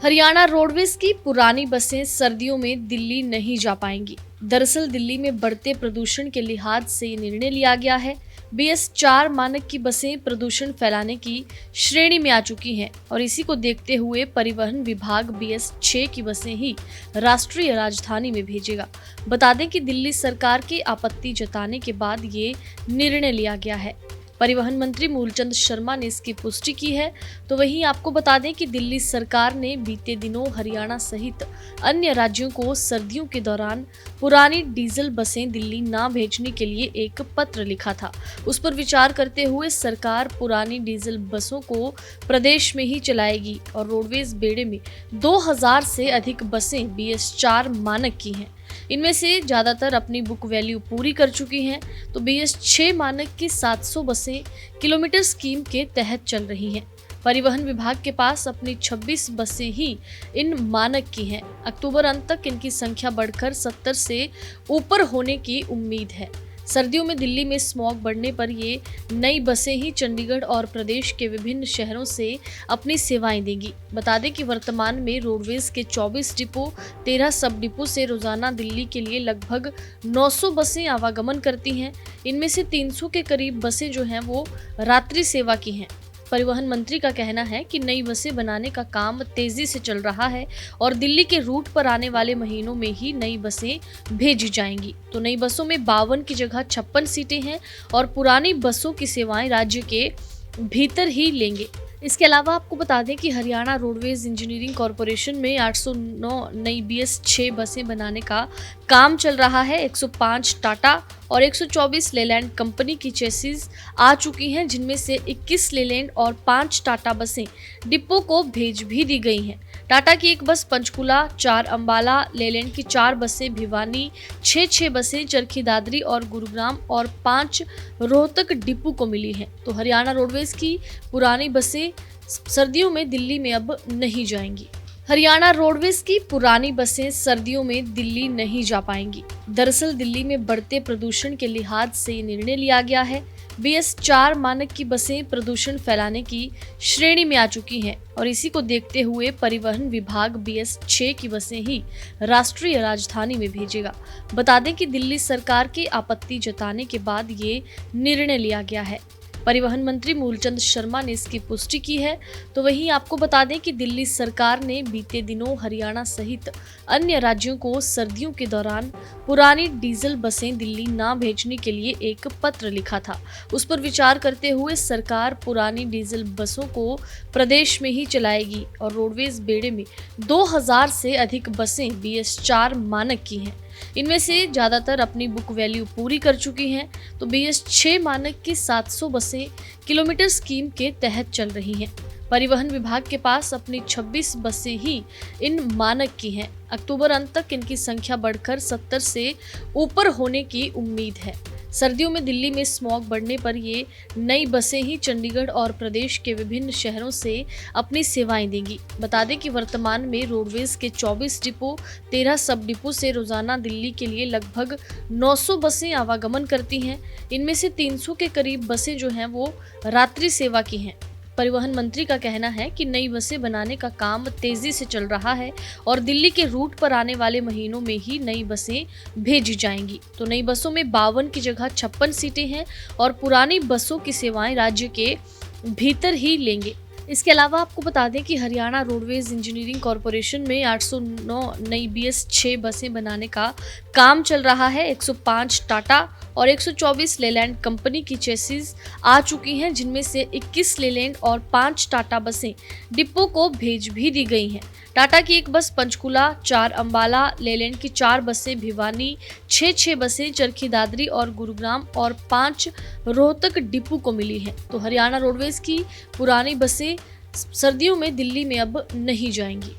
Haryana roadways की पुरानी बसें सर्दियों में दिल्ली नहीं जा पाएंगी। दरअसल दिल्ली में बढ़ते प्रदूषण के लिहाज से ये निर्णय लिया गया है। BS4 मानक की बसें प्रदूषण फैलाने की श्रेणी में आ चुकी हैं और इसी को देखते हुए परिवहन विभाग BS6 की बसें ही राष्ट्रीय राजधानी में भेजेगा। बता दें कि दिल्ली सरकार की आपत्ति जताने के बाद ये निर्णय लिया गया है। परिवहन मंत्री मूलचंद शर्मा ने इसकी पुष्टि की है। तो वहीं आपको बता दें कि दिल्ली सरकार ने बीते दिनों हरियाणा सहित अन्य राज्यों को सर्दियों के दौरान पुरानी डीजल बसें दिल्ली ना भेजने के लिए एक पत्र लिखा था। उस पर विचार करते हुए सरकार पुरानी डीजल बसों को प्रदेश में ही चलाएगी और रोडवेज बेड़े में 2000 से अधिक बसें BS4 मानक की हैं। इनमें से ज्यादातर अपनी बुक वैल्यू पूरी कर चुकी हैं। तो BS6 मानक की 700 बसें किलोमीटर स्कीम के तहत चल रही हैं। परिवहन विभाग के पास अपनी 26 बसें ही इन मानक की हैं। अक्टूबर अंत तक इनकी संख्या बढ़कर 70 से ऊपर होने की उम्मीद है। सर्दियों में दिल्ली में स्मॉग बढ़ने पर ये नई बसें ही चंडीगढ़ और प्रदेश के विभिन्न शहरों से अपनी सेवाएं देंगी। बता दें कि वर्तमान में रोडवेज के 24 डिपो 13 सब डिपो से रोजाना दिल्ली के लिए लगभग 900 बसें आवागमन करती हैं। इनमें से 300 के करीब बसें जो हैं वो रात्रि सेवा की हैं। परिवहन मंत्री का कहना है कि नई बसें बनाने का काम तेजी से चल रहा है और दिल्ली के रूट पर आने वाले महीनों में ही नई बसें भेजी जाएंगी। तो नई बसों में 52 की जगह 56 सीटें हैं और पुरानी बसों की सेवाएं राज्य के भीतर ही लेंगे। इसके अलावा आपको बता दें कि हरियाणा रोडवेज इंजीनियरिंग कॉरपोरेशन में 809 नई BS6 बसें बनाने का काम चल रहा है। 105 टाटा और 124 लेलैंड कंपनी की चेसिस आ चुकी हैं, जिनमें से 21 लेलैंड और 5 टाटा बसें डिपो को भेज भी दी गई हैं। टाटा की एक बस पंचकुला, 4 अंबाला, लेलैंड की 4 बसें भिवानी, 6 बसें चरखी दादरी और गुरुग्राम और 5 रोहतक डिपो को मिली हैं। तो हरियाणा रोडवेज की पुरानी बसें सर्दियों में दिल्ली में अब नहीं जाएंगी। हरियाणा रोडवेज की पुरानी बसें सर्दियों में दिल्ली नहीं जा पाएंगी। दरअसल दिल्ली में बढ़ते प्रदूषण के लिहाज से ये निर्णय लिया गया है। BS4 मानक की बसें प्रदूषण फैलाने की श्रेणी में आ चुकी हैं और इसी को देखते हुए परिवहन विभाग BS6 की बसें ही राष्ट्रीय राजधानी में भेजेगा। बता दें कि दिल्ली सरकार की आपत्ति जताने के बाद ये निर्णय लिया गया है। परिवहन मंत्री मूलचंद शर्मा ने इसकी पुष्टि की है। तो वहीं आपको बता दें कि दिल्ली सरकार ने बीते दिनों हरियाणा सहित अन्य राज्यों को सर्दियों के दौरान पुरानी डीजल बसें दिल्ली ना भेजने के लिए एक पत्र लिखा था। उस पर विचार करते हुए सरकार पुरानी डीजल बसों को प्रदेश में ही चलाएगी और रोडवेज बेड़े में 2000 से अधिक बसें BS4 मानक की हैं। इनमें से ज्यादातर अपनी बुक वैल्यू पूरी कर चुकी हैं। तो BS6 मानक की 700 बसें किलोमीटर स्कीम के तहत चल रही हैं। परिवहन विभाग के पास अपनी 26 बसें ही इन मानक की हैं। अक्टूबर अंत तक इनकी संख्या बढ़कर 70 से ऊपर होने की उम्मीद है। सर्दियों में दिल्ली में स्मॉग बढ़ने पर ये नई बसें ही चंडीगढ़ और प्रदेश के विभिन्न शहरों से अपनी सेवाएं देंगी। बता दें कि वर्तमान में रोडवेज के 24 डिपो 13 सब डिपो से रोजाना दिल्ली के लिए लगभग 900 बसें आवागमन करती हैं। इनमें से 300 के करीब बसें जो हैं वो रात्रि सेवा की हैं। परिवहन मंत्री का कहना है कि नई बसें बनाने का काम तेजी से चल रहा है और दिल्ली के रूट पर आने वाले महीनों में ही नई बसें भेजी जाएंगी। तो नई बसों में 52 की जगह 56 सीटें हैं और पुरानी बसों की सेवाएं राज्य के भीतर ही लेंगे। इसके अलावा आपको बता दें कि हरियाणा रोडवेज इंजीनियरिंग कॉरपोरेशन में 809 नई BS6 बसें बनाने का काम चल रहा है। 105 टाटा और 124 लेलैंड कंपनी की चेसिस आ चुकी हैं, जिनमें से 21 लेलैंड और 5 टाटा बसें डिपो को भेज भी दी गई हैं। टाटा की एक बस पंचकुला, 4 अंबाला, लेलैंड की 4 बसें भिवानी, 6 बसें चरखी दादरी और गुरुग्राम और 5 रोहतक डिपो को मिली हैं। तो हरियाणा रोडवेज की पुरानी बसें सर्दियों में दिल्ली में अब नहीं जाएंगी।